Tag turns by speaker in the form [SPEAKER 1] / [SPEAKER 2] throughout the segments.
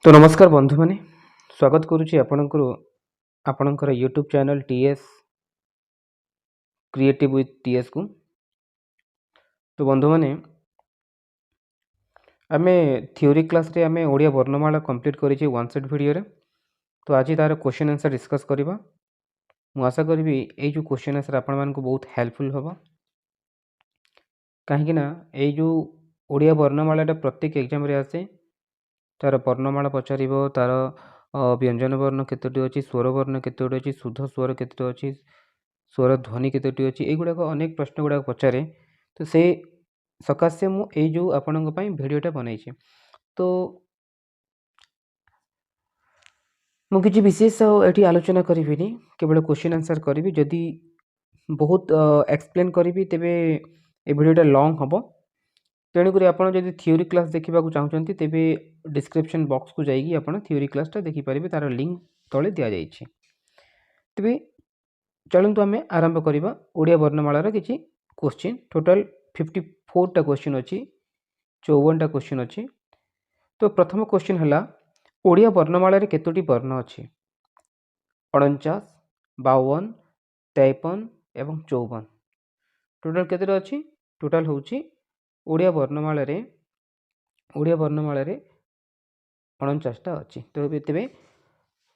[SPEAKER 1] तो नमस्कार बंधु मैंने स्वागत करुच्ची आपणकर YouTube channel TS creative with TS को। तो बंधु मैंने आम थ्योरी क्लास रे आम ओडिया वर्णमाला कंप्लीट करें वन सेट वीडियो रे। तो आज तार क्वेश्चन आंसर डिस्कस करवा। मु आशा करी ये जो क्वेश्चन आंसर आपण मानक बहुत हेल्पफुल हम कहीं जो ओडिया वर्णमाला प्रत्येक एग्जाम रे आसे तार वर्णमाला पचार तार व्यंजन वर्ण केतोटी अच्छी स्वर वर्ण केतोटी अच्छी शुद्ध स्वर केतोटी अच्छी स्वर ध्वनि केतोटी अच्छी युड़ाक अनेक प्रश्न गुड़ाक पचारे। तो से सकाशे मुझे जो आपण भिडटा बनई तो मुझे विशेष ये आलोचना करी केवल क्वेश्चन आंसर करी जदि बहुत एक्सप्लेन करी तेरे ये भिडटा लंग हम। तेणुक आपड़ जब थ्योरी क्लास देखा चाहते तेज डिस्क्रिप्शन बॉक्स को जाइए आप थ्योरी क्लासटा देखिपारे तार लिंक तले दि जाइए। तेज चलतु आम आरंभ करवा ओडिया वर्णमालार किसी क्वेश्चन टोटाल 54टा क्वेश्चन अच्छी 54टा क्वेश्चन अच्छी। तो प्रथम क्वेश्चन है ओडिया वर्णमालार केतोटी वर्ण अच्छी 49 52 53 एवं 54 टोटाल केते अच्छी टोटाल हूँ ओडिया वर्णमाला 49टा अच्छी। तो तेज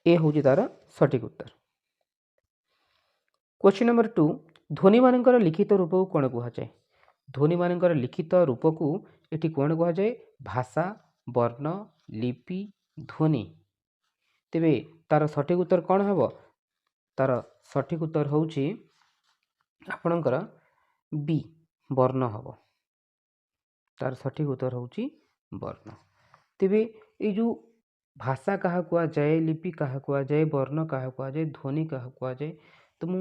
[SPEAKER 1] ए हूँ तार सठिक उत्तर। क्वेश्चन नंबर 2 ध्वनि मानकर लिखित रूप को कौन कहुए? ध्वनि मानकर लिखित रूप को ये कौन कहुए? भाषा वर्ण लिपि ध्वनि। तेबे तार सठिक उत्तर कौन हम? तार सठिक उत्तर हूँ आपणकर बी वर्ण हम। तार सठिक उत्तर हूँ वर्ण। तेबे ये जो भाषा क्या कहुए लिपि क्या कहुए वर्ण क्या कहुए ध्वनि क्या कहुए तो मु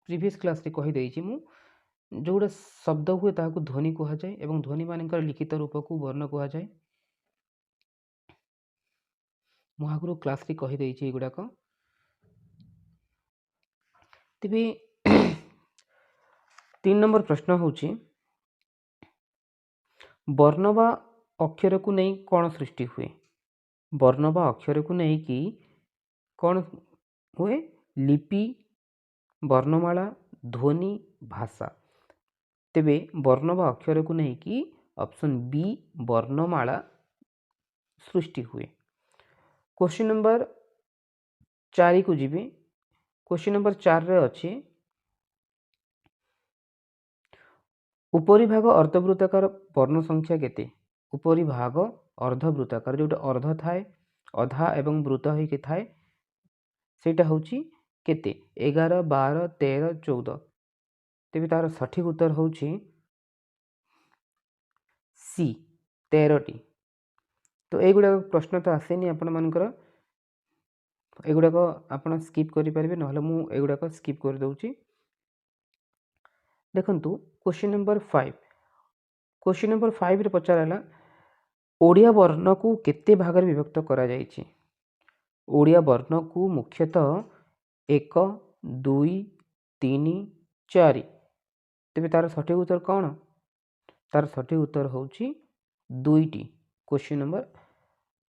[SPEAKER 1] प्रीवियस क्लास रे कही देछि मु जोड़ा शब्द हुए ताकू ध्वनि कहुए एवं ध्वनि मानकर लिखित रूप को वर्ण कहुए। मु आगु क्लास रे कही देछि एगुड़ाक। तेबे 3 नंबर प्रश्न हूँ वर्ण बा अक्षर को नहीं कौन सृष्टि हुए? वर्ण बा अक्षर को नहीं कि कौन हुए? लिपि वर्णमाला ध्वनि भाषा। तेबे वर्ण बा अक्षर को नहीं कि ऑप्शन बी वर्णमाला सृष्टि हुए। क्वेश्चन नंबर 4 को जीवे। क्वेश्चन नंबर 4 रे अच्छे उपरी भाग अर्धवृत्ताकार वर्ण संख्या केते? उपरी भाग अर्धवृत्ताकार जोटा अर्ध थाए अधा एवं वृत्त होइके थाए सेटा होची केते? 11 12 13 14। तेबे तार सठिक उत्तर होची सी 13टी। तो एगुड़ा प्रश्न तो आसेनी आपण मानकर एगुड़ाक आपण स्किप करें ना मुझे स्किप कर दूची। देखंतु क्वेश्चन नंबर 5। क्वेश्चन नंबर 5 रे पचाराला ओडिया वर्ण को केते भाग विभक्त करा जायछि? ओडिया वर्ण को मुख्यतः 1 2 3 4। तेबे तार सठिक उत्तर कौन? तार सठिक उत्तर होची 2टी। क्वेश्चन नंबर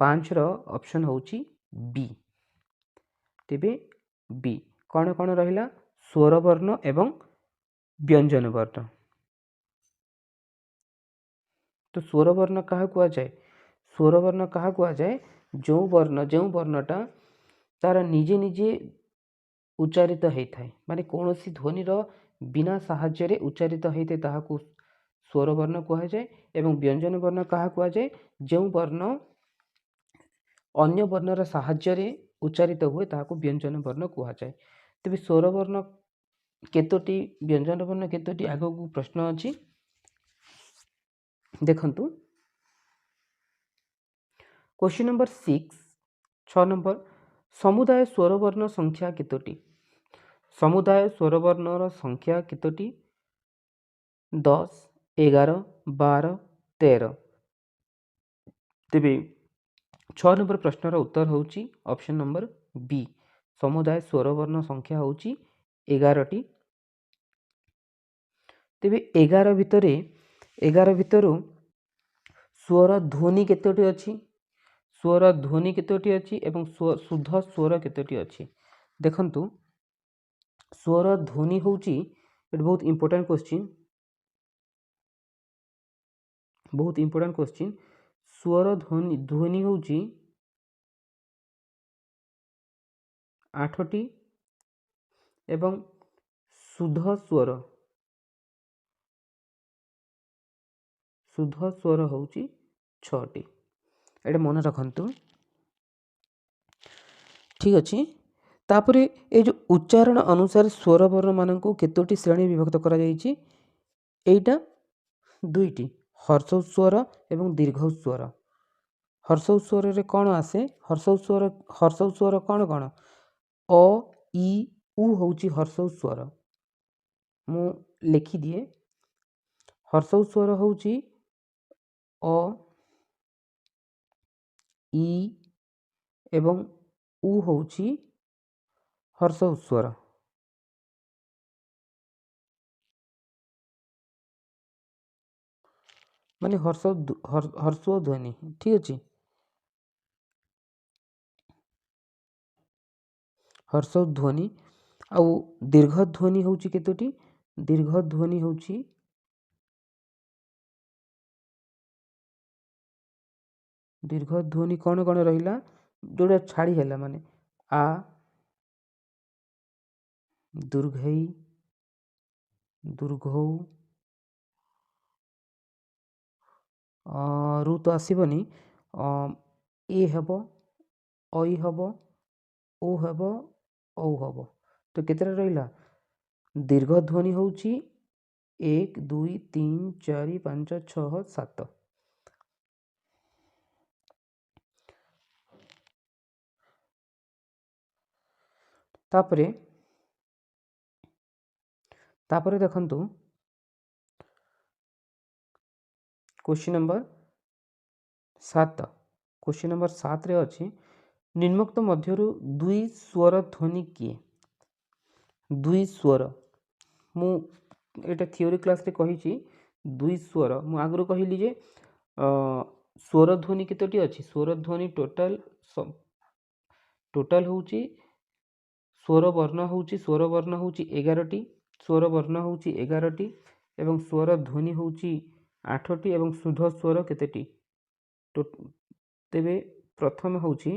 [SPEAKER 1] 5 रो ऑप्शन होची बी। तेबे बी कौन कौन रहिला? स्वर वर्ण एवं व्यंजन वर्ण। तो स्वर वर्ण क्या कहुए? स्वर वर्ण क्या कहुए? जो वर्णटा तार निजे निजे उच्चारित होता है माने कौन सी ध्वनि बिना साहाय्य उच्चारित होते ताहाकू स्वर वर्ण कहुए। एवं व्यंजन वर्ण क्या कहुए? जो वर्ण अन्य वर्णर साहाय्य उच्चारित हुए ताहाकू व्यंजन वर्ण कहुए। तेज स्वर वर्ण केतोटी व्यंजन वर्ण केतोटी आगू प्रश्न अच्छी देखंतु। क्वेश्चन नंबर 6 नंबर समुदाय स्वर वर्ण संख्या केतोटी? समुदाय स्वर वर्णर संख्या केतोटी? 10 11 12 13। तेबे 6 नंबर प्रश्नर उत्तर होची ऑप्शन नंबर बी समुदाय स्वर वर्ण संख्या होची 11टी। तेबे 11 भितर स्वर ध्वनि केतोटी अछि? स्वर ध्वनि केतोटी अछि एवं शुद्ध स्वर केतोटी अछि देखंतु स्वर ध्वनि होउची इट बहुत इंपोर्टेंट क्वेश्चन स्वर ध्वनि होउची 8टी एवं शुद्ध स्वर होउची 6टी एटा मन रखंतु ठीक अछि तापरे ए जो उच्चारण अनुसार स्वर वर्ण मानक केतोटी श्रेणी विभक्त करा जायछि एटा दुईटी हर्ष स्वर एवं दीर्घ स्वर हर्ष स्वर रे कौन आसे हर्ष स्वर कौन अ इ उ होउची हर्ष स्वर मु लिखि दिए हर्ष स्वर होउची अ इ एवं उ होउची हर्ष स्वर माने हर्ष ध्वनि ठीक अछि हर्ष ध्वनि आउ दीर्घ ध्वनि होउची केतोटी दीर्घ ध्वनि होउची दीर्घ ध्वनि कौन रहिला जोड़ा छाड़ी हैला माने आ दुर्घई दुर्घौ रु तो आसीबनी ए हबो ओई हबो ओ हबो औ हबो तो केतेटा रहिला दीर्घ ध्वनि होउची 1 2 3 4 5 6 7 तापरे देखंतु क्वेश्चन नंबर 7 रे अछि निम्नोक्त मध्यरु दुई स्वर ध्वनि किए दुई स्वर मु एटा थ्योरी क्लास रे कहिछि दुई स्वर मु आगु कहिली जे स्वर ध्वनि केतोटी अछि स्वर ध्वनि टोटल होउची स्वर वर्ण होउची 11टी स्वर वर्ण होउची 11टी एवं स्वर ध्वनि होउची 8टी एवं शुद्ध स्वर केतेटी तेबे प्रथम होउची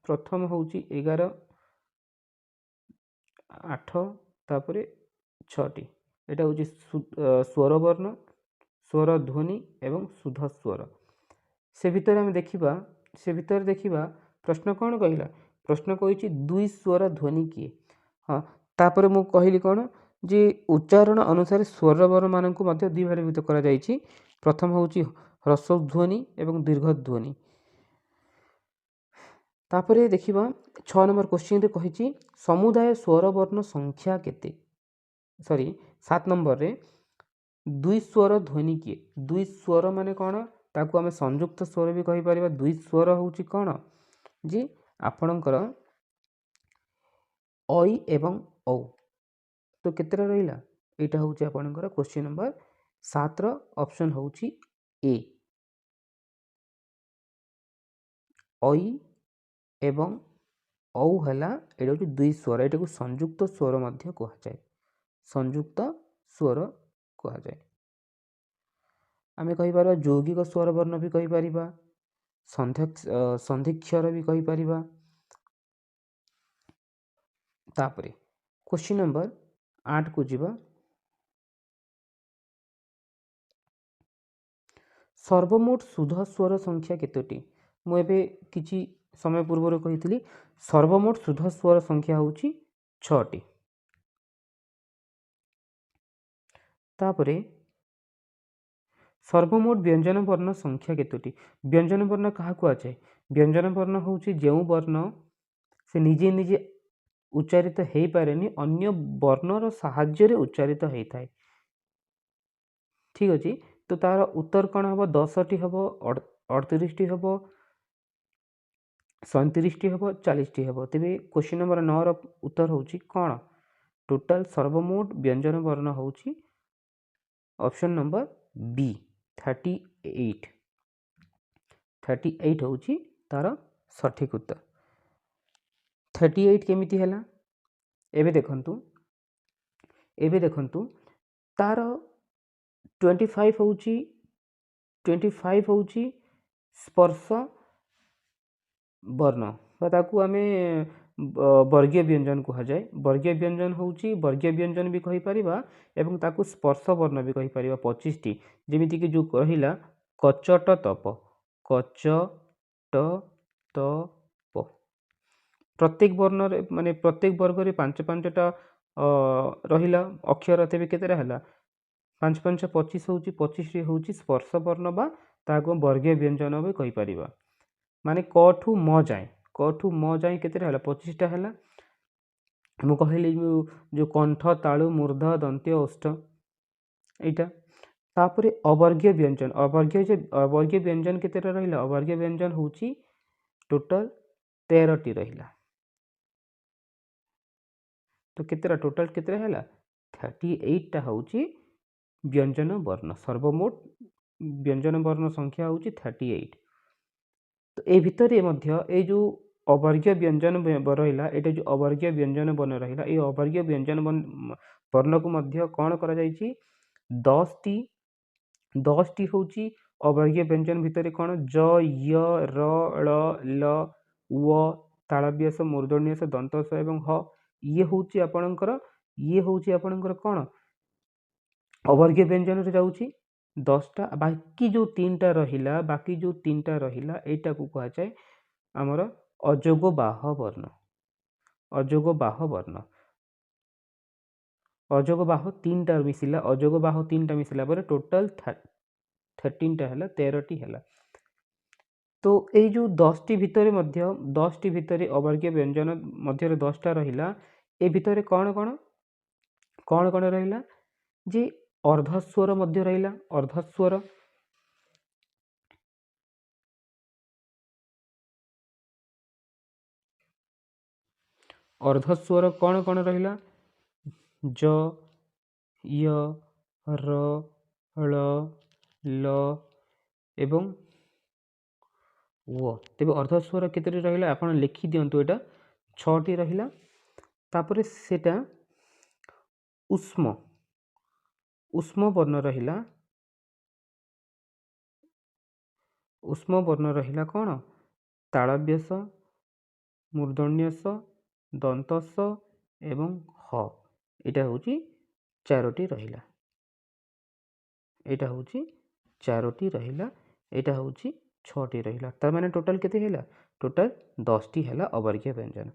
[SPEAKER 1] 11 8 तापरे 6टी एटा होउची स्वर वर्ण स्वर ध्वनि एवं शुद्ध स्वर से भितर हम देखिबा प्रश्न कौन कहिला प्रश्न कहिछि दुई स्वर ध्वनि किए हाँ तापर मु कहिली कौन जे उच्चारण अनुसार स्वर वर्ण मानक मध्य दुई भाग विभक्त करा जायछि प्रथम होउछि ह्रस्व ध्वनि एवं दीर्घ ध्वनि तापरे देखिबा 6 नंबर क्वेश्चन रे कहिछि समुदाय स्वर वर्ण संख्या केते 7 नंबर रे दुई स्वर ध्वनि किए दुई स्वर माने कौन ताकू आमे संयुक्त स्वर भी कहि परिबा दुई स्वर होउछि कौन जे आपणकर ओई एवं औ तो केतेटा रहिला एटा होउछि आपणकर क्वेश्चन नंबर 7 रो ऑप्शन होउछि ए ओई एवं औ हला एटा होउछि दुई स्वर एटा को संयुक्त स्वर मध्य कहा जाय संयुक्त स्वर कहा जाय आमे कहि पारबा यौगिक स्वर वर्ण भी कहि परिबा संधिक्षर भी कहि परिबा तापरे क्वेश्चन नंबर 8 को जिबा सर्वमोट शुद्ध स्वर संख्या केतोटी मु एबे किछि समय पूर्व कहितली सर्वमोट शुद्ध स्वर संख्या होउछि 6टी तापरे सर्वमोट व्यंजन वर्ण संख्या केतोटी व्यंजन वर्ण कहा को आछे व्यंजन वर्ण होउछि जेउ वर्ण से निजे निजे उच्चारित हेई पारेनी अन्य वर्णर साहाय्य रे उच्चारित हेई थाए ठीक अछि तो तार उत्तर कौन हबो 10टी हबो 38टी हबो 37टी हबो 40टी हबो तेबे क्वेश्चन नंबर 9 रो उत्तर होउछि कौन टोटल सर्वमोट व्यंजन वर्ण होउछि ऑप्शन नंबर बी 38 होउछि तार सठिक उत्तर। 38 केमिति हैला एबे देखंतु तार 25 होउची स्पर्श वर्ण बा ताकू आमे वर्गीय व्यंजन कहा जाए। वर्गीय व्यंजन होउची वर्गीय व्यंजन भी कहि परिबा एवं ताकू स्पर्श वर्ण भी कहि परिबा 25 टी जेमिति कि जो कहिला कचट तप प्रत्येक वर्ण माने प्रत्येक वर्ग रे 5-5टा रहिला अक्षर तेबे केतेरा हैला 5-5 25 होउची 25 रे होउची स्पर्श वर्ण बा ताकू वर्गीय व्यंजन भी कहि परिबा। माने क ठू म जाए केतेरा हैला 25 टा हैला। मु कहली जो कंठ तालु मूर्ध दंत्य ओष्ठ एटा। तापरे अवर्गीय व्यंजन केतेरा रहिला अवर्गीय व्यंजन होउची टोटल 13 टी रहिला। तो केतेरा टोटल केतेरा हैला 38 टा होउची व्यंजन वर्ण। सर्वमोट व्यंजन वर्ण संख्या होउची 38। तो ए भितरे मध्य ए जो अवर्गीय व्यंजन रहिला एटा जो अवर्गीय व्यंजन वर्ण रहिला ए अवर्गीय व्यंजन वर्ण को मध्य कोन करा जायछि 10 टी होउची अवर्गीय व्यंजन भितरे कोन ज य र ळ ल व तालव्यस मूर्धन्यस दंतस एवं ह ये होउची आपणकर कोन अवर्गीय व्यंजन रे जाउची 10 टा। बाकी जो 3टा रहिला एटा को कहा जाय हमर अजोग बाह वर्ण। अजोग बाह 3टा मिसिला अजोग बाह 3टा मिसिला पर टोटल 13 टा हैला 13 टी हैला। तो ए जो 10 टी भितरे अवर्गीय व्यंजन मध्य 10 टा रहिला ए भितरे कोन रहिला जे अर्धस्वर मध्य रहिला अर्धस्वर कोन रहिला ज य र ळ ल एवं व। तेबे अर्धस्वर केते रहिला आपण लिखि दियंतु एटा 6 टी रहिला। तापरे सेटा उष्म वर्ण रहिला कोन तालव्यस मूर्धन्यस दंतस एवं ह एटा होची 4टी रहिला। एटा होची 4टी रहिला एटा होची 6टी रहिला। तार माने टोटल केते हैला टोटल 10 टी हैला अवर्गीय व्यंजन।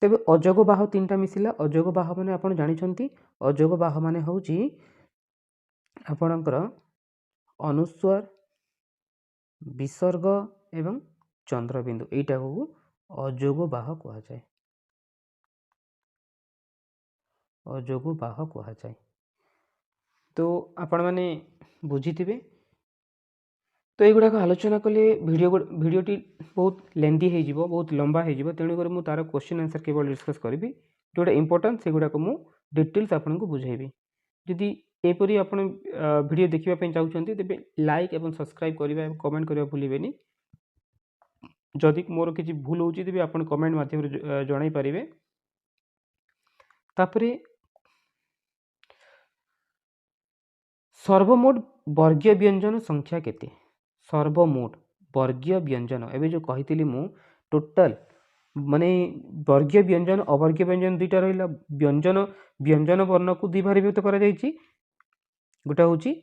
[SPEAKER 1] तेबे अजोग बाह 3टा मिसिला अजोग बाह माने आपण जानि छंती अजोग बाह माने होउची आपणकर अनुस्वर विसर्ग एवं चंद्रबिंदु एटा को अजोग बाह कहा जाय। अजोग बाह कहा जाय। तो आपण माने बुझिथिबे। तो एगुड़ा आलोचना कले भिडियोटी बहुत लेंथी हो बहुत लंबा हो तेणुक मुझे तार क्वेश्चन आंसर केवल डिस्कस करी जोटा इंपोर्टेंट से गुड़ाक मुझे डिटेल्स आपको बुझेबी। जदि एपरी आप वीडियो देखापी चाहते तेज लाइक और सब्सक्राइब करने कमेंट करने भूलें। जदि मोर किसी भूल हो कमेंट माध्यम जन पारे। तापरे सर्वमोट वर्गीय व्यंजन संख्या केते सर्वमोट वर्गीय व्यंजन एवं जो कही मु टोटल माने वर्गीय व्यंजन अवर्गीय व्यंजन दुईटा रहा व्यंजन वर्ण को दुई भाग विभक्त करा जायछि। गोटा होची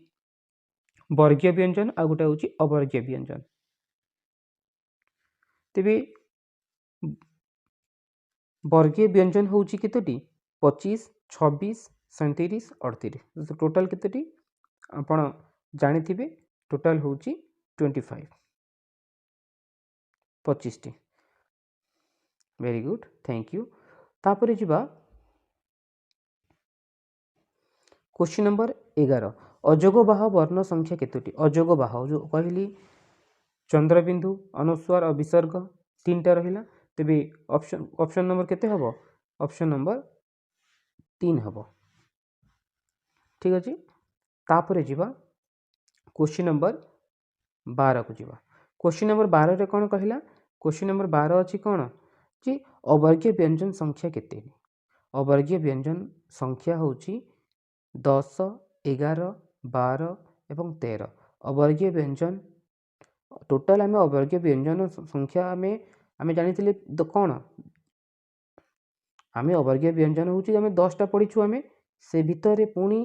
[SPEAKER 1] वर्गीय व्यंजन आ गोटा होची अवर्गीय व्यंजन। तेबे वर्गीय व्यंजन होची केतोटी 25 26 37 38 टोटल केतोटी आपण जानिथिबे टोटल होची 25 T. Very good thank you. तापरे जिबा क्वेश्चन नंबर 11 अजोग बाह वर्ण संख्या केतोटी। अजोग बाह जो कहली चंद्रबिंदु अनुस्वार और विसर्ग 3टा रहिला। तेबे ऑप्शन नंबर केते हबो ऑप्शन नंबर 3 हबो। ठीक अछि। तापरे जिबा क्वेश्चन नंबर 12 को जिबा। क्वेश्चन नंबर 12 रे कौन कहला क्वेश्चन नंबर 12 अच्छी कौन जी अवर्गीय व्यंजन संख्या केते अवर्गीय व्यंजन संख्या होची 10 11 12 एवं 13 अवर्गीय व्यंजन टोटाल आम अवर्गीय व्यंजन संख्या आम जानी कौन आम अवर्गीय व्यंजन हूँ आम 10टा पढ़ीछु आम से भितर पुणी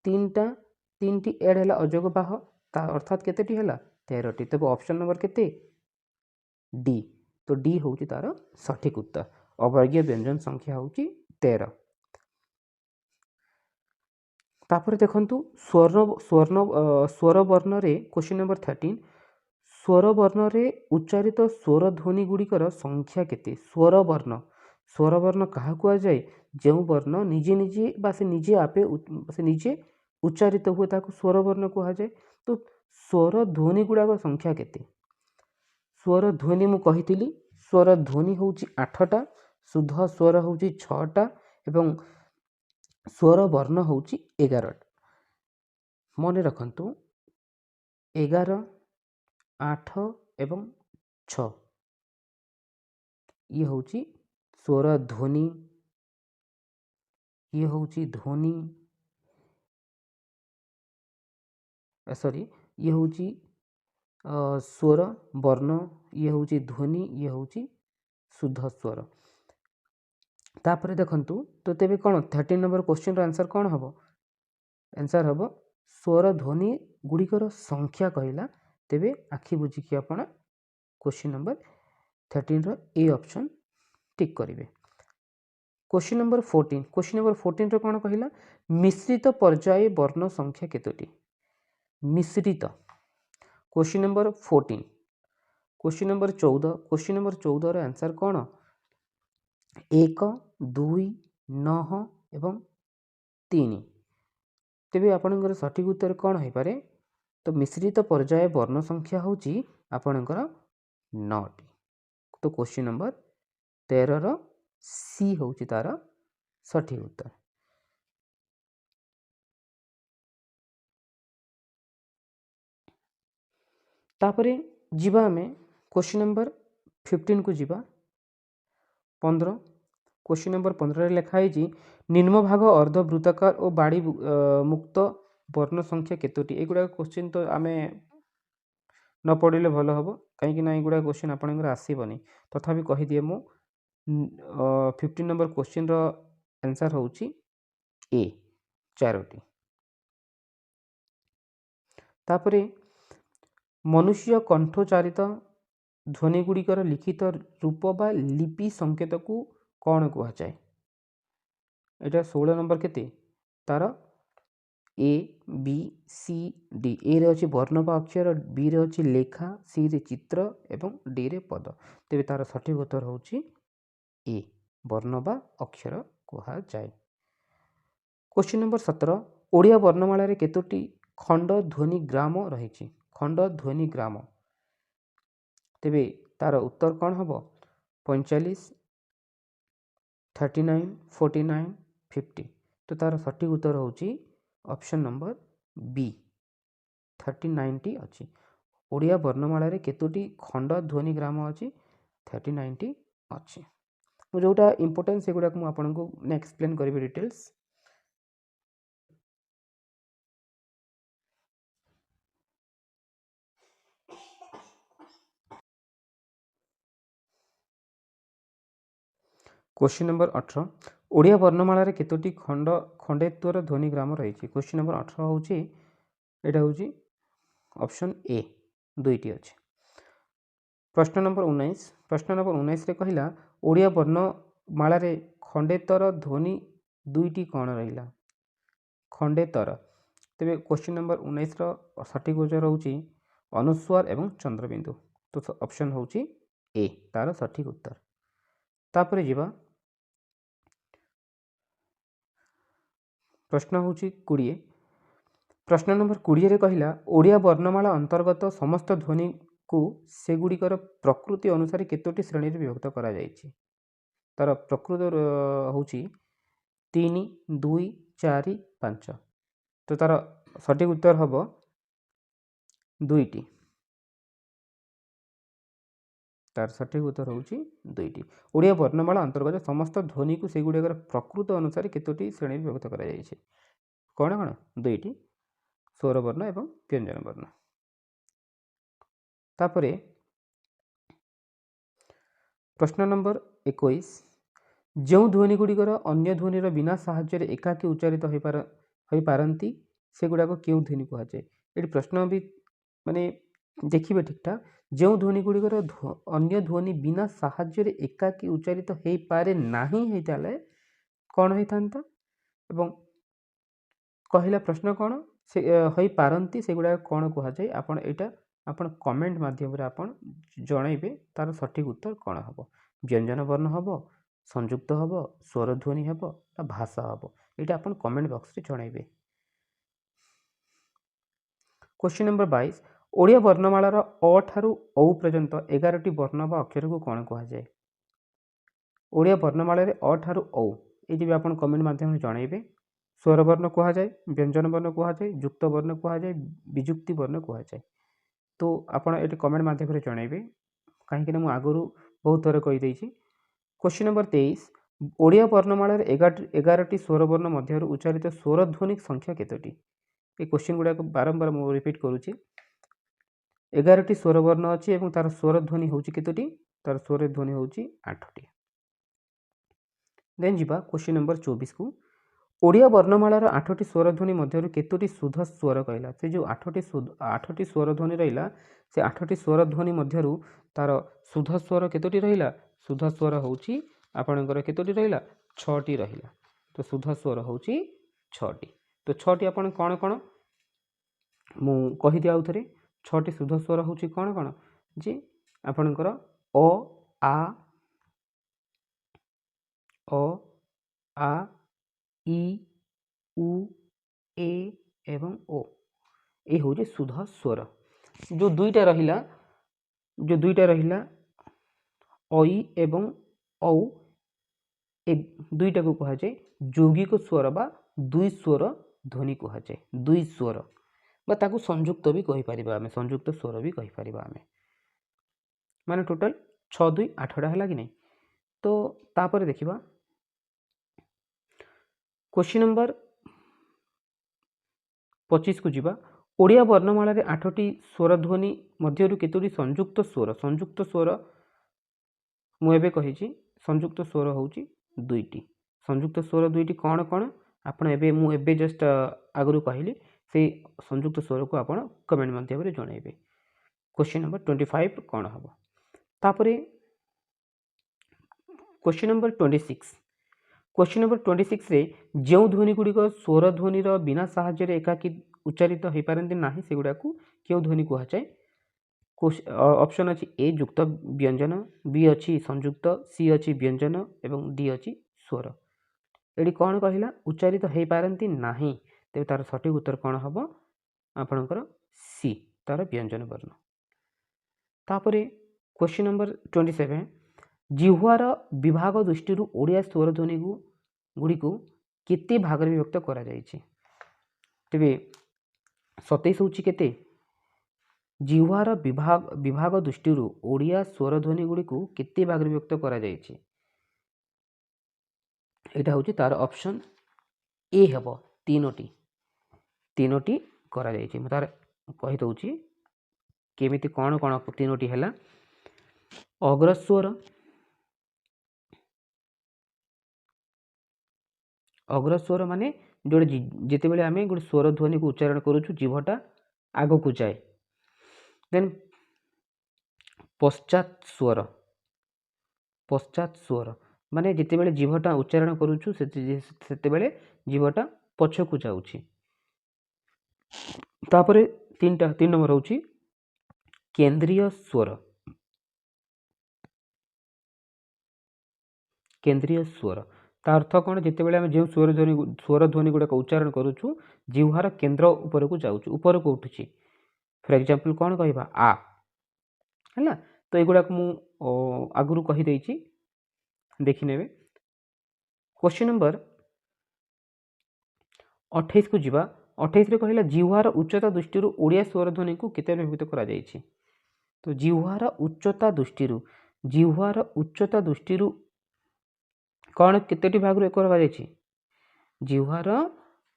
[SPEAKER 1] 3टी एड है अजोग बाह अर्थात केतेटी है 13टी तब ऑप्शन नंबर केते डी तो डी हूँ तार सठिक उत्तर अवर्गीय व्यंजन संख्या हूँ 13 तापर देखंतु स्वर वर्ण रे क्वेश्चन नंबर 13 स्वर वर्ण रे उच्चारित स्वर ध्वनि गुड़िकर संख्या केते स्वर वर्ण क्या कुआ जाए जो वर्ण निजे निजे बा से निजे आपे से निजे उच्चारित हुए ताको स्वर वर्ण कहा जाए तो स्वर ध्वनि गुड़ाक संख्या केते स्वर ध्वनि मु कहिथिली स्वर ध्वनि होउची 8टा शुद्ध स्वर होउची 6टा एवं स्वर वर्ण होउची 11 मन रखंतु 11 8 एवं 6 ये होउची स्वर ध्वनि ये होउची ध्वनि सॉरी ये होउची स्वर वर्ण ये होउची ध्वनि ये होउची शुद्ध स्वर तापर देखंतु तो तेबे कौन 13 नंबर क्वेश्चन आंसर कौन हम आंसर हम स्वर ध्वनि गुड़िकर संख्या कहला तेबे आखि बुझिकी आपण क्वेश्चन नंबर 13 रो ए ऑप्शन टिक करिवे क्वेश्चन नंबर 14 रो कौन कहला मिश्रित पर्याय वर्ण संख्या केतोटी मिश्रित क्वेश्चन नंबर 14 क्वेश्चन नंबर 14 रो आंसर कौन 1 2 9 एवं 3 तेबे आपणकर सठिक उत्तर कौन हो पारे तो मिश्रित पर्याय वर्ण संख्या होची आपणकर 9टी तो क्वेश्चन नंबर 13 रो सी होची तार सठिक उत्तर तापरे जीवा में क्वेश्चन नंबर 15 को जीवा 15 क्वेश्चन नंबर 15 लिखाई निम्न भाग अर्धवृत्ताकार और बाड़ी मुक्त वर्ण संख्या केतोटी एगुड़ा क्वेश्चन तो आम न पढ़ले भल हम कहीं एगुड़ा क्वेश्चन आपंकर आसबनी तथापि कहीदिए मु 15 नंबर क्वेश्चन रो आंसर होची ए 4टी तापरे मनुष्य कंठोच्चारित ध्वनि गुड़िकर लिखित रूप बा लिपि संकेत को कौन कह जाए यहाँ 16 नंबर केते तार A B C D A रे अच्छी वर्ण बा अक्षर बी रे अच्छी लेखा सी रे चित्र एवं डी रे पद तेरे तार सठिक उत्तर होची ए वर्ण बा अक्षर कह जाए क्वेश्चन नंबर 17 ओडिया वर्णमाला रे केतोटी खंड ध्वनि ग्राम रही खंड ध्वनि ग्राम तेबे तार उत्तर कौन हम 45 39 49 50 तो तार सठिक उत्तर होची ऑप्शन नंबर बी 39 टी अच्छी ओडिया वर्णमाला रे केतोटी खंड ध्वनि ग्राम अच्छी 39 टी अच्छी मु जोटा इंपोर्टेंस सेगुड़ा को आपको एक्सप्लेन करी डिटेल्स क्वेश्चन नंबर 18 ओडिया वर्णमाला रे केतोटी खंड खंडेत्वर ध्वनि ग्राम रही क्वेश्चन नंबर 18 होची एटा होची ऑप्शन ए दुईटी अच्छे प्रश्न नंबर 19 रे कहला ओडिया वर्णमाला रे खंडेतर ध्वनि दुईटी कौन रहिला खंडेतर तेबे क्वेश्चन नंबर 19 रो सठिक उत्तर होची अनुस्वार एवं चंद्रबिंदु तो ऑप्शन होची ए तार सठिक उत्तर तापरे जीवा प्रश्न होची 20 प्रश्न नंबर 20 रे कहला ओडिया वर्णमाला अंतर्गत समस्त ध्वनि को सेगुड़िकर प्रकृति अनुसार केतोटी श्रेणी रे विभक्त करा जायछि तार प्रकृति होची 3 2 4 5 तो तार सठिक उत्तर हम दुईटी तार सठिक उत्तर होउची 2टी। ओडिया वर्णमाला अंतर्गत समस्त ध्वनि को सेगुड़िकर प्रकृत अनुसार केतोटी श्रेणी विभक्त करा जायछि कौन कौन 2टी स्वर वर्ण एवं व्यंजन वर्ण। तापरे प्रश्न नंबर 21 जो ध्वनि गुड़िकर अन्य ध्वनिर बिना साहाय्य एकाकी उच्चारित हो पारती से गुड़ाक क्यों ध्वनि कहुए। ये प्रश्न भी माने देखिए ठीक ठाक जो ध्वनि गुड़िकर अन्य ध्वनि बिना साहाय्य एकाकी उच्चारित हो पारे नहीं होता कौन होता एवं कहला प्रश्न कौन से हो पारती से गुड़ाक कौन कहुए आपन एटा आपन कमेंट माध्यम आपन जनइबे तार सठिक उत्तर कौन हम व्यंजन वर्ण हम संयुक्त हम स्वर ध्वनि हम भाषा हम यहाँ आपन कमेंट बॉक्स रे जनइबे। क्वेश्चन नंबर 22 ओडिया वर्णमालार अ ठारू औ पर्यंत 11टी वर्ण बा अक्षर को कौन कहुए। ओडिया वर्णमाला अ ठारू औ ये आपन कमेंट माध्यम जनइबे। स्वर वर्ण कहुए व्यंजन वर्ण कहुए युक्त वर्ण कहुए विजुक्ति वर्ण कहुए। तो आपड़ ये कमेंट माध्यम जनइबे कहीं मुझे आगुरी बहुत थर कहीदे। क्वेश्चन नंबर 23 ओडिया वर्णमाला 11टी स्वर वर्ण मध्य उच्चारित स्वर ध्वनि संख्या केतोटी। ये क्वेश्चन गुड़ाक बारंबार मुझे रिपीट करुच्ची 11टी स्वर वर्ण अच्छी और तार स्वर ध्वनि हूँ केतोटी तार स्वर ध्वनि हूँ 8टी। देन जीवा क्वेश्चन नंबर 24 को ओडिया वर्णमालार 8टी स्वर ध्वनि मध्य केतोटी शुद्ध स्वर कहला से जो 8टी स्वर ध्वनि रहा से 8टी स्वर ध्वनि मध्य तार शुद्ध स्वर केतोटी रहा शुद्ध स्वर हूँ आपणकर केतोटी रहा 6टी रहा। तो शुद्ध स्वर हूँ 6टी। तो 6टी आपन कौन कौन मु कहीदि आउ थे 6टी शुद्ध स्वर हूँ कौन कौन जे आपणकर अ आ इ उ ए एवं ओ ये हूँ शुद्ध स्वर। जो दुईटा रहिला अई एवं औ ए दुईटा को कहुए यौगिक स्वर बा दुई स्वर ध्वनि कहुए दुई स्वर बा ताकू संयुक्त भी कहि परिबा आमे संयुक्त स्वर भी कहि परिबा आमे माने टोटल 6 2 8टा है कि नहीं। तो तापर देखिबा क्वेश्चन नंबर 25 को जीवा ओडिया वर्णमाला 8टी स्वर ध्वनि मध्य केतोटी संयुक्त स्वर मुझे कही संयुक्त स्वर हूँ 2टी संयुक्त स्वर 2टी कौन कौन आपड़ एबे जस्ट आगु कहली से संयुक्त स्वर को आप कमेंट माध्यम जनइबे। क्वेश्चन नंबर 25 कौन हम तापर क्वेश्चन नंबर 26 रे जो ध्वनि गुड़िक स्वर ध्वनिर बिना साहाय्य एकाकी उच्चारित हो पारती ना से गुड़ा क्यों ध्वनि कहुए। ऑप्शन अच्छी ए युक्त व्यंजन बी अच्छी संयुक्त सी अच्छी व्यंजन एवं डी अच्छी स्वर। ये कौन कहला उच्चारित हो पारती नहीं तेज तार सठिक उत्तर कौन हम आपणकर सी तार व्यंजन वर्ण। तापर क्वेश्चन नंबर 27 जिह्वार विभाग दृष्टि ओडिया स्वर ध्वनि गुड़ी को केते भाग विभक्त करा जायछि। तेबे 27 हूँ केते जिह्वार विभाग दृष्टि ओडिया स्वर ध्वनि गुड़ी को केते भाग विभक्त करा जायछि। एटा हूँ तार ऑप्शन ए हम तीनोटी करा जायछि। मु तार कहि दउछि केमिति कौन कौन तीनोटी हैला अग्रस्वर माने जोड़े जिते बेले आमे गोटे स्वर ध्वनि को उच्चारण करूछु जीभटा आगो को जाए। देन पश्चात स्वर माने जिते बेले जीभटा उच्चारण करूछु सेते बेले जीभटा पछकु जाउछि। तापरे 3 नंबर होउछि केंद्रीय स्वर तार अर्थ कौन जिते बेले आमे जो स्वर ध्वनि गुड़ाक उच्चारण करूछु जिह्वार केंद्र ऊपर को जाउछु ऊपर को उठुछि। फॉर एग्जांपल कौन कहबा आ हैला। तो एगुड़ाक मु आगुरु कहि देइछि देखि नेबे। क्वेश्चन नंबर 28 को जीवा 28 रे कहला जिह्वार उच्चता दृष्टि ओडिया स्वर ध्वनि को केते विभक्त करा जायछि। तो जिह्वार उच्चता दृष्टि जिह्वार उच्चता दृष्टि कौन केतोटी भाग एक कराଯାଇଛି जिह्वार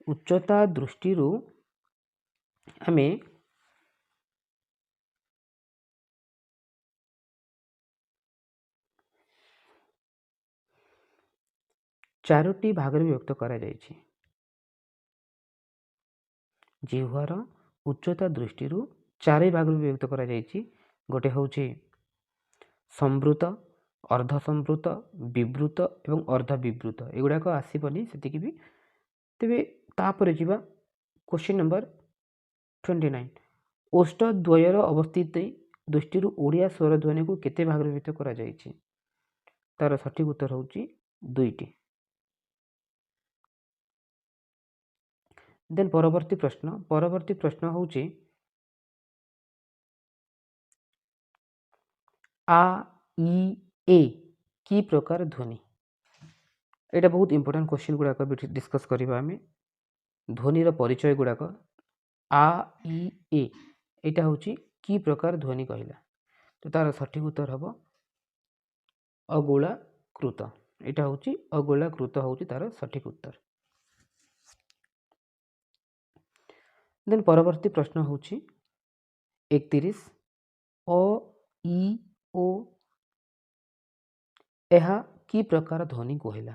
[SPEAKER 1] उच्चता दृष्टि आम चारोटी भाग विभक्त करा जायछि जिह्वार उच्चता दृष्टि चारि भाग विभक्त करा जायछि गोटे होछि संवृत अर्धसंवृत विवृत एवं अर्धविवृत एगुड़ाक आसबनी से भी तेरे तापर जीवा क्वेश्चन नंबर 29 ओष्ठ द्वयर अवस्थित दृष्टि ओडिया स्वर ध्वनि को केते भाग विभक्त करा जायछि तार सठिक उत्तर होछि 2टी। देन परवर्ती प्रश्न होछि आ ई ए की प्रकार ध्वनि एटा बहुत इंपोर्टेंट क्वेश्चन गुड़ाक डिस्कस करबा आमे ध्वनिर परिचय गुड़ाक आ ई ए एटा होछि की प्रकार ध्वनि कहला तो तार सठिक उत्तर हम अगोलाकृत एटा होछि अगोलाकृत होछि तार सठिक उत्तर। देन परवर्ती प्रश्न होछि 31 अ ई ओ एहा की प्रकार ध्वनि कहला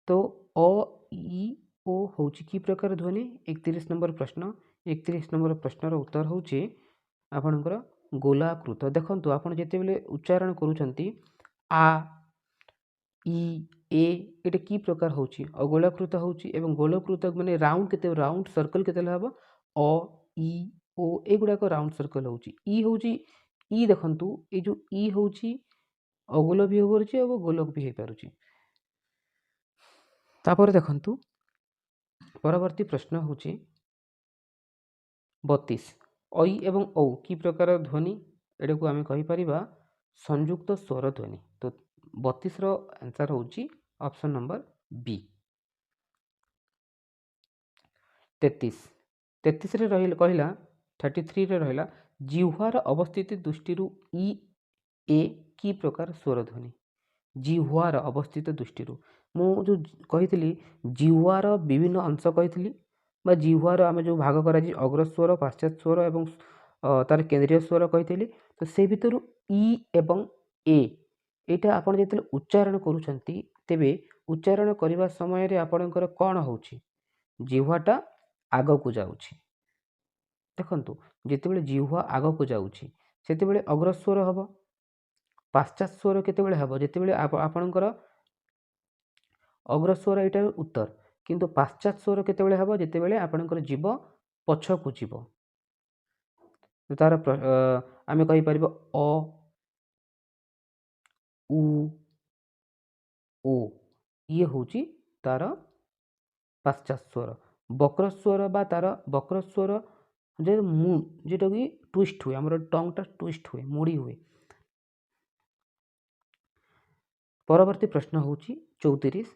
[SPEAKER 1] तो अ ई ओ होछि की प्रकार ध्वनि 31 नंबर प्रश्न 31 नंबर प्रश्नर उत्तर होछि आपणकर गोलाकृत देखंतु आपण जेते बेले उच्चारण करूछंती आ ई ए एटा की प्रकार होछि अगोलाकृत होछि एवं गोलाकृत माने राउंड केते राउंड सर्कल केते हबो अ ई ओ एगुडा को राउंड सर्कल होछि ई होछि ई देखंतु ए जो ई होछि अगोल भी हो पारुछि और गोलक भी हो पारुछि तापर देखंतु परवर्ती प्रश्न होछि 32 ऐ एवं औ की प्रकार ध्वनि एटा को आमे कहि परिबा संयुक्त स्वर ध्वनि तो 32 रो आंसर होछि ऑप्शन नंबर बी। 33 रे रहिल कहिला 33 रे रहिला जिह्वार अवस्थिति दृष्टि ई ए की प्रकार स्वर ध्वनि जिह्वार अवस्थित दृष्टि मु जो कही जिह्वार विभिन्न अंश कही जिह्वार आम जो भाग कर अग्रस्वर पाश्चात स्वर एवं तार केंद्रीय स्वर कही तो से भितर ई एवं ए यहाँ आप जो उच्चारण करुँच तेबे उच्चारण करने समय आपणकर कौन हो जिह्वाटा आग को जाऊँगी देखु जिते जिह्वा आग को जाऊँगी से अग्रस्वर हम पाश्चात स्वर केतेबेले हबो जेतेबेले आपणकर अग्रस्वर एटा उत्तर किंतु पाश्चात स्वर केतेबेले हबो जेतेबेले आपणकर जीव पछकु जीव तार आमे कहि परिबो अ उ ओ ये होची तार पाश्चात स्वर वक्र स्वर बा तार वक्र स्वर जे जेटा कि ट्विस्ट हुए हमर टंगटा ट्विस्ट हुए मोड़ी हुए। परवर्ती प्रश्न होची 34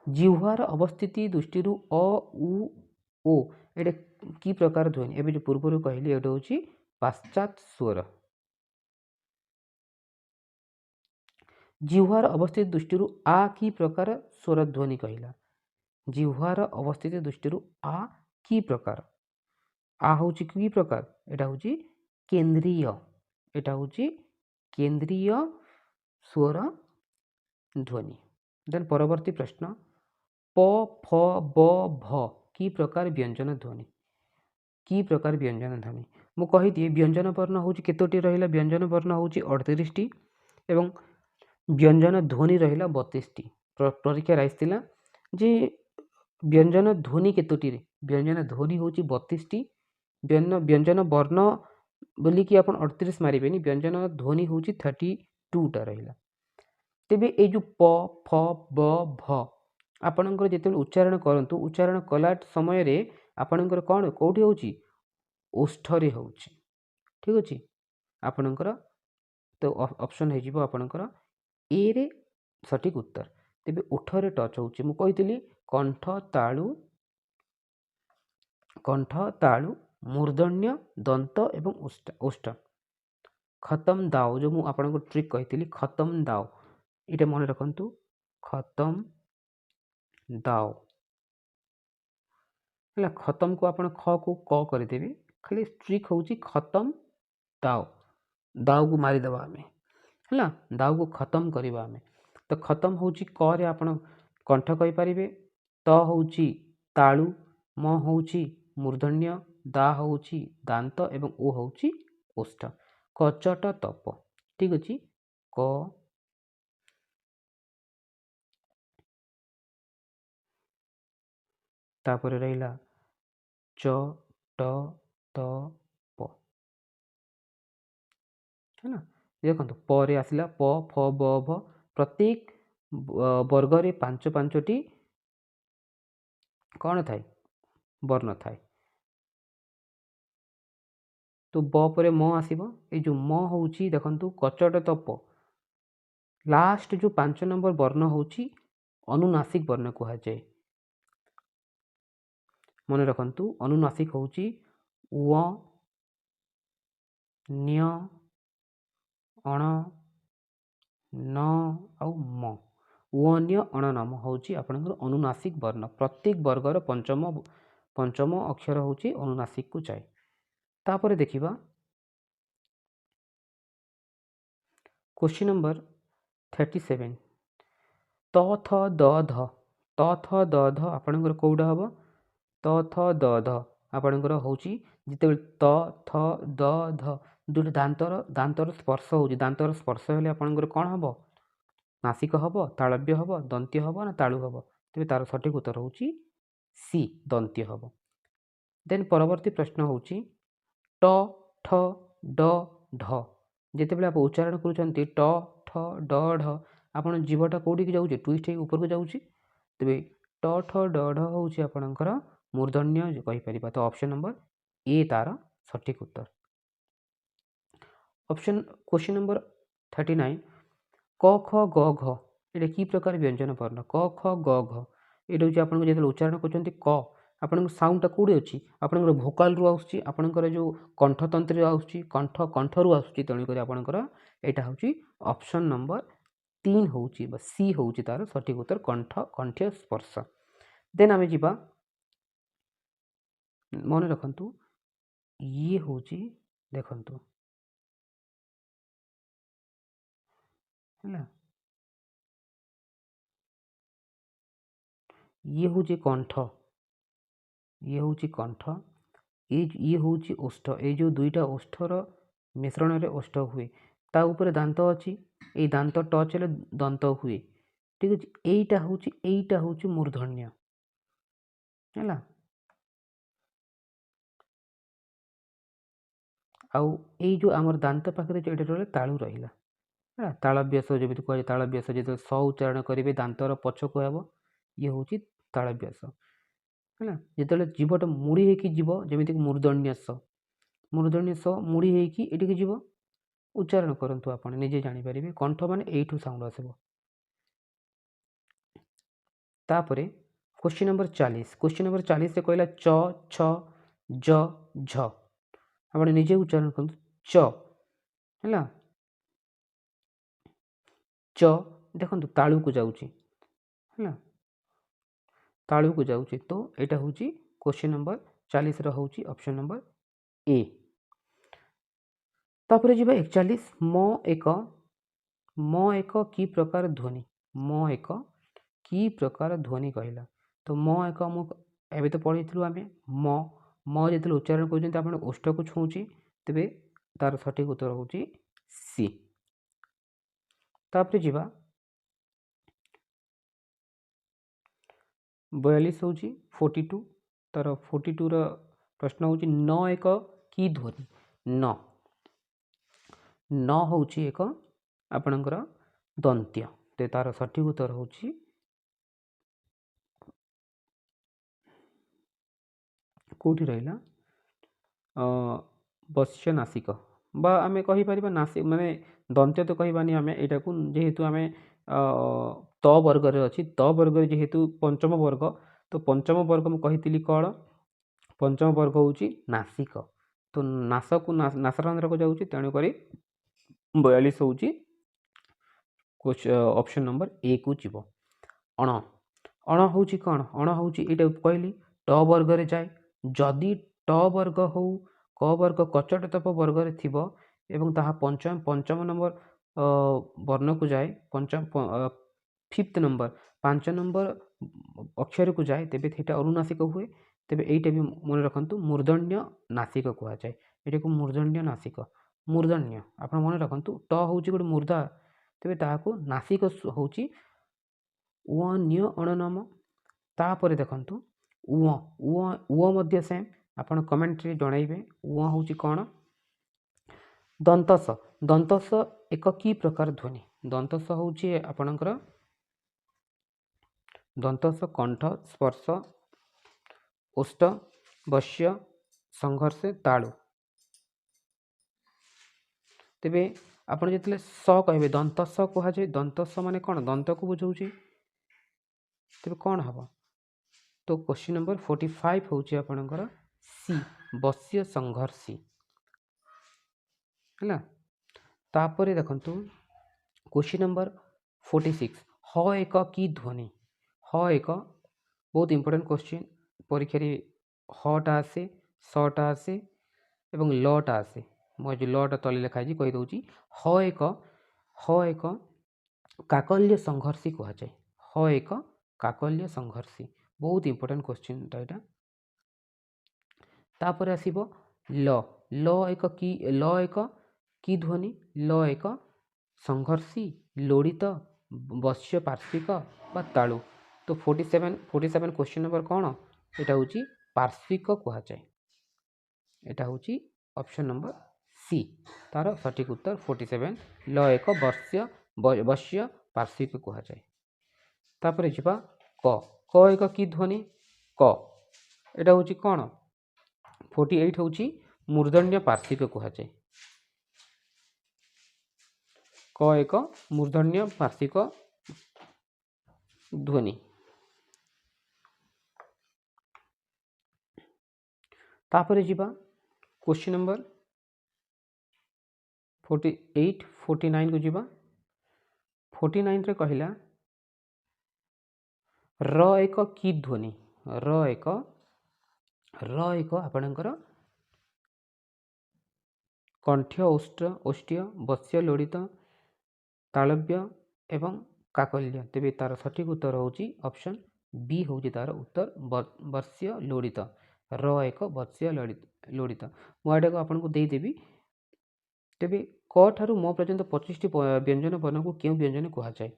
[SPEAKER 1] जिह्वार अवस्थिति दृष्टि अ उ ओ एटा की प्रकार ध्वनि एबे जो पूर्व कहली एटा होची पाश्चात स्वर जिह्वार अवस्थित दृष्टि आ की प्रकार स्वर ध्वनि कहला जिह्वार अवस्थित दृष्टि आ की प्रकार आ होची की प्रकार एटा होची केंद्रीय एटा होची केंद्रीय स्वर ध्वनि। देन परवर्ती प्रश्न प फ ब भ की प्रकार व्यंजन ध्वनि की प्रकार व्यंजन ध्वनि मु कहि दिए व्यंजन वर्ण होची केतोटी रहिला व्यंजन वर्ण होची 38 टी एवं व्यंजन ध्वनि रहिला 32 टी परीक्षा आइसथिला जे व्यंजन ध्वनि केतोटी रे व्यंजन ध्वनि होची 32 टी व्यंजन वर्ण बोली कि आपण 38 मारिबेनी व्यंजन ध्वनि होची 32 टा रहिला तेबे ए जो प फ ब भ आपणकर जेते उच्चारण करंतु उच्चारण कला समय रे आपणकर कोन कोठी होची ओष्ठरे होची ठीक अछि आपणकर तो ऑप्शन हे जिवो आपणकर ए रे सठिक उत्तर तेबे ओठरे टच होची मु कहितली कंठ तालु मूर्धन्य दंत एवं ओष्ठ खतम दाओ जो मुझे आपको ट्रिक कही खतम दाओ ये मन रखु खतम दाओ है खतम को आप ख को क करदेवे खाली ट्रिक हूँ खतम दाओ दाऊ को मारिदेवा आम है दाऊ को खत्म करवा आम तो खत्म हूँ क रे आप कंठ कहींपारे त हूँ तालु म हूँ मूर्धन्य दा हूँ दांत एवं ओ हूँ ओष्ठ कचट तप ठीक अच्छे क तापर रहा च ट त प है ना देखो पर आसला प फ ब भ प्रत्येक वर्ग रे पांच पांचटी कौन थाए वर्ण थाए तो ब पर म आसब ये जो म हूँ देखु कचट तप लास्ट जो 5 नंबर वर्ण हूँ अनुनासिक वर्ण कहुए मन रखु अनुनासिक हूँ उ न्य अण न आउ म उन्य अणनम हूँ आपंकर अनुनासिक वर्ण प्रत्येक वर्गर पंचम अक्षर हूँ अनुनासिक को जाए तापर देखिबा क्वेश्चन नंबर 37 त थ द ध त थ द ध आपणकर कौटा हम त थ द ध आपणकर हूँ जिते त थ द ध दुटे दांतर स्पर्श हो दांतर स्पर्श हेले आपणकर कौन हम नासिक हम तालव्य हम दंत्य हम ना तालु हम तेज तार सठिक उत्तर हूँ सी दंत्य हम देन परवर्ती प्रश्न हूँ ट ठ ड ढ जितेबाला आप उच्चारण करुँच ट ठ ड ढ आप जीवटा कौटी जाऊे ट्विस्ट ऊपर को जाऊँगी तेरे ट ठ ड ढ हूँ आपणकर मूर्धन्य कहीपर तो ऑप्शन नंबर ए तार सठिक उत्तर ऑप्शन क्वेश्चन नंबर 39 क ख ग घ ये कि प्रकार व्यंजन वर्ण क ख ग घ ये हूँ आपको जो उच्चारण कर क आपन साउंडटा कौटी अच्छी आपंकर भोकाल रू आपंकर जो कंठतंत्र आठ कंठ रू आसूँ तेणुक आपंकर यहाँ हूँ ऑप्शन नंबर 3 हूँ सी हूँ तार सठिक उत्तर कंठ कंठीय स्पर्श देन आम जा मन रखु ये हूँ देखु है ये हूँ कंठ ये हूँ कंठ ये हूँ ओष्ठ ये जो दुईटा ओष्ठर मिश्रण रे ओष्ठ हुए ता ऊपर दांत अच्छी ये दांत टच हेले दंत हुए ठीक अच्छे यहीटा हूँ मूर्धन्य है आउ ये जो आमर दांत पाखे जो ये तालु रहा है तालव्यास जमी कह तालव्यास जो स उच्चारण करेंगे दांतर पछ कहब ये हूँ तालव्यास है जो जीवटा मुड़ी होगी जीव जमीक मूर्धन्य स मुड़ी होगी जीव उच्चारण करतु आप निजे जानीपारे कंठ मान यू साउंड आसब तापर क्वेश्चन नंबर 40 कहला च छ ज झ आप निजे उच्चारण कर च है च देखो तालु को जाऊँगी है तालु को जाऊँगी तो यहाँ हूँ क्वेश्चन नंबर 40 हूँ ऑप्शन नंबर ए तापर जी 41 म एक कि प्रकार ध्वनि म एक कि प्रकार ध्वनि कहला तो म एक एवं तो पढ़ी आम म जो उच्चारण कर ओष्ठ को छुँचे तेरे तार सठिक उत्तर हूँ सी तापर जी 42 हूँ 42 तार 42 प्रश्न हूँ न एक कि ध्वनि न हूँ एक आपणकर दंत्य तो तार सठिक उत्तर हूँ कौटी रहा बश्य नासिक बा आम कहीपर नासिक माने दंत्य तो कहबानी आम यहाँ को जेहेतु आम त वर्ग अच्छी त वर्ग जेहेतु पंचम वर्ग तो पंचम वर्ग मुझे कही कौन पंचम वर्ग हूँ नासिक तो नास को नासरंध्र को जाऊँगी तेणुक 42 ହେଉଛି ଅପସନ୍ ନମ୍ବର ଏ କୁ ଯିବ। ଅଣ ଅଣ ହେଉଛି କ'ଣ? ଅଣ ହେଉଛି ଏଇଟା କହିଲି ଟ ବର୍ଗରେ ଯାଏ। ଯଦି ଟ ବର୍ଗ ହଉ କ ବର୍ଗ କଚଟ ତପ ବର୍ଗରେ ଥିବ ଏବଂ ତାହା ପଞ୍ଚମ ନମ୍ବର ବର୍ଣ୍ଣକୁ ଯାଏ, ଫିଫ୍ଥ ନମ୍ବର 5 ନମ୍ବର ଅକ୍ଷରକୁ ଯାଏ, ତେବେ ସେଇଟା ଅନୁନାସିକ ହୁଏ। ତେବେ ଏଇଟା ବି ମନେ ରଖନ୍ତୁ ମୂର୍ଧନ୍ୟ ନାସିକ କୁହାଯାଏ। ଏଇଟାକୁ ମୂର୍ଧନ୍ୟ ନାସିକ। ମୂର୍ଧନ୍ୟ ଆପଣ ମନେ ରଖନ୍ତୁ ଟ ହେଉଛି ଗୋଟେ ମୂର୍ଦ୍ଧା, ତେବେ ତାହାକୁ ନାସିକ ହେଉଛି ନ୍ୟ ଅଣନମ। ତାପରେ ଦେଖନ୍ତୁ ଉଅ ମଧ୍ୟ ସେମ୍। ଆପଣ କମେଣ୍ଟରେ ଜଣାଇବେ ହେଉଛି କ'ଣ? ଦନ୍ତସ। ଦନ୍ତସ ଏକ କି ପ୍ରକାର ଧ୍ୱନି? ଦନ୍ତସ ହେଉଛି ଆପଣଙ୍କର ଦନ୍ତସ କଣ୍ଠ, ସ୍ପର୍ଶ, ଓଷ୍ଠ, ବଶ୍ୟ, ସଂଘର୍ଷ, ତାଳୁ। ତେବେ ଆପଣ ଯେତେବେଳେ ସ କହିବେ ଦନ୍ତସ କୁହାଯାଏ। ଦନ୍ତସ ମାନେ କ'ଣ? ଦନ୍ତକୁ ବୁଝାଉଛି। ତେବେ କ'ଣ ହେବ? ତ କ୍ୱେଶ୍ଚିନ୍ ନମ୍ବର 45 ହେଉଛି ଆପଣଙ୍କର ସି, ବଶ୍ୟ ସଂଘର୍ଷୀ ହେଲା। ତାପରେ ଦେଖନ୍ତୁ କ୍ୱେଶ୍ଚିନ୍ ନମ୍ବର 46 ହ ଏକ କି ଧ୍ୱନି? ହ ଏକ ବହୁତ ଇମ୍ପୋର୍ଟାଣ୍ଟ କ୍ୱେଶ୍ଚିନ୍। ପରୀକ୍ଷାରେ ହଟା ଆସେ, ସଟା ଆସେ ଏବଂ ଲଟା ଆସେ। ମୁଁ ଆଜି ଲଟା ତଳେ ଲେଖା ହେଇଛି କହିଦେଉଛି। ହ ଏକ କାକଲ୍ୟ ସଂଘର୍ଷୀ କୁହାଯାଏ। ହ ଏକ କାକଲ୍ୟ ସଂଘର୍ଷୀ। ବହୁତ ଇମ୍ପୋର୍ଟାଣ୍ଟ କ୍ୱେଶ୍ଚିନ୍ଟା ଏଇଟା। ତାପରେ ଆସିବ ଲ। ଲ ଏକ କି ଧ୍ୱନି? ଲ ଏକ ସଂଘର୍ଷୀ, ଲୋଡ଼ିତ, ବଶ୍ୟ ପାର୍ଶ୍ୱିକ ବା ତାଳୁ। ତ 47 କ୍ୱେଶ୍ଚିନ୍ ନମ୍ବର କ'ଣ? ଏଇଟା ହେଉଛି ପାର୍ଶ୍ୱିକ କୁହାଯାଏ। ଏଇଟା ହେଉଛି ଅପସନ୍ ନମ୍ବର ସି, ତାର ସଠିକ୍ ଉତ୍ତର 47। ଲ ଏକ ବଶ୍ୟ ପାର୍ଶ୍ୱିକ କୁହାଯାଏ। ତାପରେ ଯିବା କ। କ ଏକ କି ଧ୍ୱନି? କ ଏଇଟା ହେଉଛି କ'ଣ? 48 ହେଉଛି ମୂର୍ଧନ୍ୟ ପାର୍ଶ୍ୱିକ କୁହାଯାଏ। କ ଏକ ମୂର୍ଧନ୍ୟ ପାର୍ଶ୍ୱିକ ଧ୍ୱନି। ତାପରେ ଯିବା କ୍ୱେଶ୍ଚିନ୍ ନମ୍ବର 48, 49 କୁ ଯିବା। 49ରେ କହିଲା ର ଏକ କି ଧ୍ୱନି? ର ଏକ ଆପଣଙ୍କର କଣ୍ଠ୍ୟ, ଓଷ୍ଠ୍ୟ, ବଶ୍ୟ, ଲୋଡ଼ିତ, ତାଳବ୍ୟ ଏବଂ କାକଲ୍ୟ। ତେବେ ତାର ସଠିକ୍ ଉତ୍ତର ହେଉଛି ଅପସନ୍ ବି ହେଉଛି ତାର ଉତ୍ତର, ବଶ୍ୟ ଲୋଡ଼ିତ। ର ଏକ ବଶ୍ୟ ଲୋଡ଼ିତ। ମୁଁ ଏଇଟାକୁ ଆପଣଙ୍କୁ ଦେଇଦେବି। ତେବେ କ ଠାରୁ ମ ପର୍ଯ୍ୟନ୍ତ 25ଟି ବ୍ୟଞ୍ଜନ ବର୍ଣ୍ଣକୁ କେଉଁ ବ୍ୟଞ୍ଜନ କୁହାଯାଏ?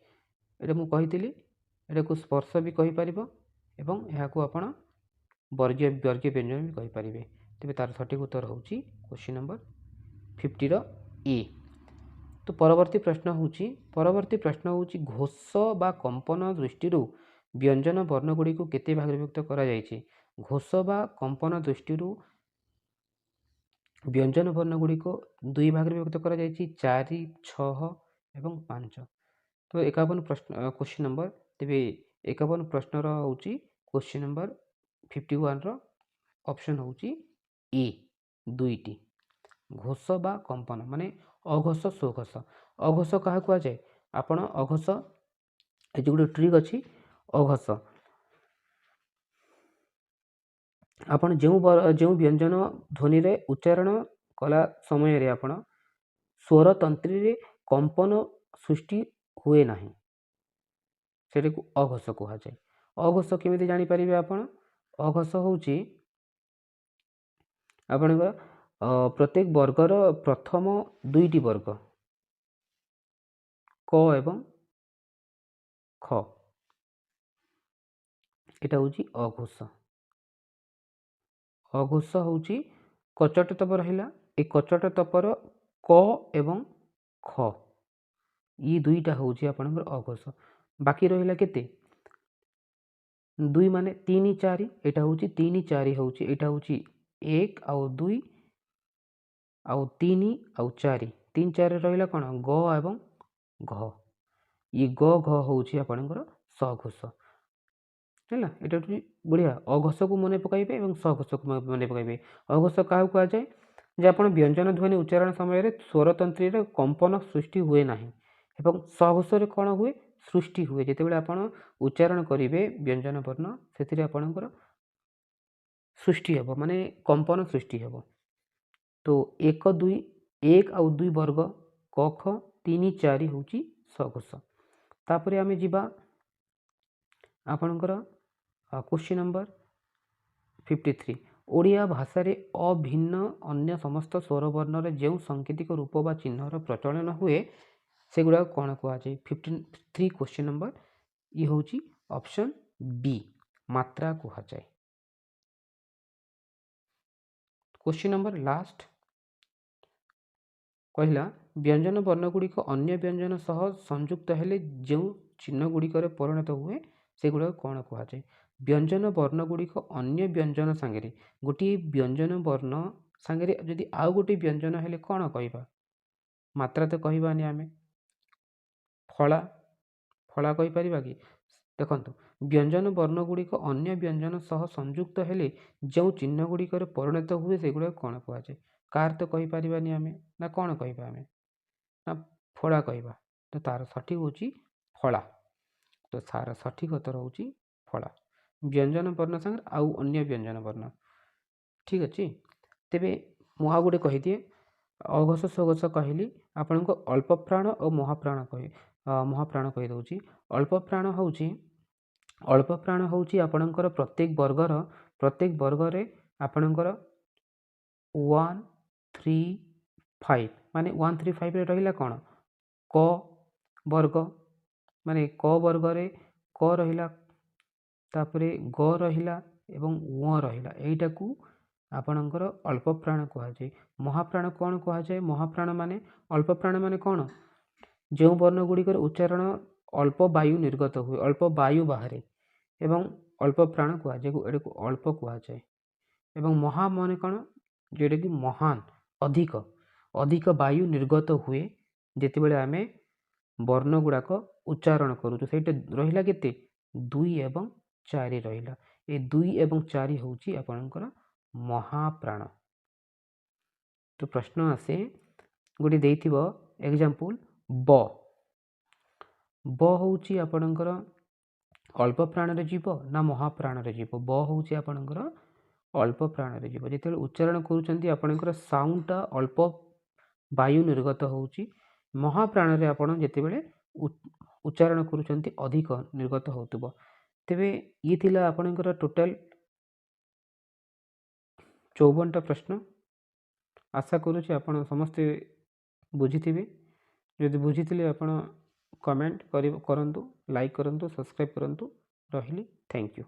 [SPEAKER 1] ଏଇଟା ମୁଁ କହିଥିଲି। ଏଟାକୁ ସ୍ପର୍ଶ ବି କହିପାରିବ ଏବଂ ଏହାକୁ ଆପଣ ବର୍ଗ୍ୟ ବ୍ୟଞ୍ଜନ ବି କହିପାରିବେ। ତେବେ ତାର ସଠିକ୍ ଉତ୍ତର ହେଉଛି କ୍ୱେଶ୍ଚିନ୍ ନମ୍ବର 50ର ଏ। ତ ପରବର୍ତ୍ତୀ ପ୍ରଶ୍ନ ହେଉଛି ଘୋଷ ବା କମ୍ପନ ଦୃଷ୍ଟିରୁ ବ୍ୟଞ୍ଜନ ବର୍ଣ୍ଣଗୁଡ଼ିକୁ କେତେ ଭାଗରେ ବିଭକ୍ତ କରାଯାଇଛି? ଘୋଷ ବା କମ୍ପନ ଦୃଷ୍ଟିରୁ ବ୍ୟଞ୍ଜନ ବର୍ଣ୍ଣଗୁଡ଼ିକ 2 ଭାଗରେ ବିଭକ୍ତ କରାଯାଇଛି, 4, 6 ଏବଂ 5। ତ 51 କ୍ୱେଶ୍ଚିନ୍ ନମ୍ବର। ତେବେ 51 ପ୍ରଶ୍ନର ହେଉଛି କ୍ୱେଶ୍ଚିନ୍ ନମ୍ବର 51ର ଅପସନ୍ ହେଉଛି ଏ, 2ଟି। ଘୋଷ ବା କମ୍ପନ ମାନେ ଅଘୋଷ, ସ୍ୱଘୋଷ। ଅଘୋଷ କାହାକୁ କୁହାଯାଏ? ଆପଣ ଅଘୋଷ, ଏ ଯେଉଁ ଗୋଟେ ଟ୍ରିକ୍ ଅଛି ଅଘୋଷ। ଆପଣ ଯେଉଁ ବ୍ୟଞ୍ଜନ ଧ୍ୱନିରେ ଉଚ୍ଚାରଣ କଲା ସମୟରେ ଆପଣ ସ୍ୱର ତନ୍ତ୍ରୀରେ କମ୍ପନ ସୃଷ୍ଟି ହୁଏ ନାହିଁ, ସେଟାକୁ ଅଘୋଷ କୁହାଯାଏ। ଅଘୋଷ କେମିତି ଜାଣିପାରିବେ ଆପଣ? ଅଘୋଷ ହେଉଛି ଆପଣଙ୍କର ପ୍ରତ୍ୟେକ ବର୍ଗର ପ୍ରଥମ 2ଟି ବର୍ଗ କ ଏବଂ ଖ, ଏଇଟା ହେଉଛି ଅଘୋଷ। ଅଘୋଷ ହେଉଛି କଚଟ ତପ ରହିଲା। ଏ କଚଟ ତପର କ ଏବଂ ଖ, ଇ 2ଟା ହେଉଛି ଆପଣଙ୍କର ଅଘୋଷ। ବାକି ରହିଲା କେତେ? 2 ମାନେ 3, 4। ଏଇଟା ହେଉଛି 3, 4 ହେଉଛି, ଏଇଟା ହେଉଛି 1 ଆଉ 2 ଆଉ 3 ଆଉ 4। 3, 4 ରହିଲା କ'ଣ? ଗ ଏବଂ ଘ। ଇ ଗ ଘ ହେଉଛି ଆପଣଙ୍କର ସଘୋଷ ହେଲା। ଏଇଟା ହେଉଛି ବଢ଼ିଆ। ଅଘୋଷକୁ ମନେ ପକାଇବେ ଏବଂ ସଘୋଷକୁ ମନେ ପକାଇବେ। ଅଘୋଷ କାହାକୁ କୁହାଯାଏ? जे आपण व्यंजन ध्वनि उच्चारण समय स्वरतंत्री कंपन सृष्टि हुए नहीं एवं सघोषरे कौन हुए सृष्टि हुए जितेबाला आपण उच्चारण करेंगे व्यंजन वर्ण से आपणकर सृष्टि हे माने कंपन सृष्टि हे तो एक दुई एक आउ दुई वर्ग क ख तीन चार हूँ सघोष तापर आम जा आपणकर क्वेश्चन नंबर 53 ओडिया भाषा रे अभिन्न अन्य समस्त स्वरवर्ण जो सांकेतिक रूप बा चिन्हर प्रचलन हुए सेगुड़ा कौन कहुए 53 क्वेश्चन नंबर ये हूँ ऑप्शन बी मात्रा कहुए। क्वेश्चन नंबर लास्ट कहला व्यंजन वर्णगुड़िक अन्य व्यंजन सह संयुक्त हेले जो चिन्ह गुड़िकर परिणत हुए सेगुड़ा कौन कहुए व्यंजन वर्णगुड़िक अन्य व्यंजन सांगे गोटे व्यंजन वर्ण सांगे जदि आउ गोटे व्यंजन हेले कौन कहवा मात्रा तो कहबानी आम फला फला कहीपर कि देखो व्यंजन वर्णगुड़िक अन्य व्यंजन सह संयुक्त हेले जो चिन्ह गुड़िकर परिणत हुए सेगुड़ा कौन कहुए कार तो कहीपर आम ना कौन कहवा आम ना फड़ा कहवा तो तार सठिक हूँ फला तो तार सठिक उत्तर हूँ फला व्यंजन वर्ण संगे आउ अन्य व्यंजन वर्ण ठीक अच्छे तेरे मुआ गोटे कहीदिए अघोष सघोष कहली आपण को अल्प प्राण और महाप्राण महाप्राण कहीदे अल्प प्राण हूँ आपणकर प्रत्येक वर्गर आपणकर 1 3 5 माने 1 3 5 रहा कौन क वर्ग माने क वर्ग रे क रहिला तापरे ग रहिला एवं व रहिला एटा को आपणकर अल्प प्राण कहुए। महाप्राण कौन कहुए महाप्राण माने अल्प प्राण माने कौन जो वर्ण गुड़िकर उच्चारण अल्प वायु निर्गत हुए अल्प वायु बाहर एवं अल्प प्राण कहुए को अल्प कहुए एवं महा माने कौन जोटा कि महान अधिक अधिक वायु निर्गत हुए जिते आम वर्ण गुड़ाक उच्चारण करूँ से रहा के 2 एवं 4 रहा ये 2 एवं 4 हूँ आपणकर महाप्राण। तो प्रश्न आसे गोटे दे एग्जांपल ब हूँ आपणकर अल्प प्राण जीव ना महाप्राण जीव ब हूँ आपणकर अल्प प्राण जीव जिते उच्चारण कर साउंडटा अल्प वायु निर्गत होउची महाप्राण रे आपण जेतेबेले उच्चारण करूचंती अधिक निर्गत होतुबो तेबे ये थिला आपणकर टोटल 54टा प्रश्न आशा करूची आपण समस्त बुझिथिबे यदि बुझिथिले आपण कमेंट करंतु लाइक करंतु सब्सक्राइब करंतु रहिली थैंक यू।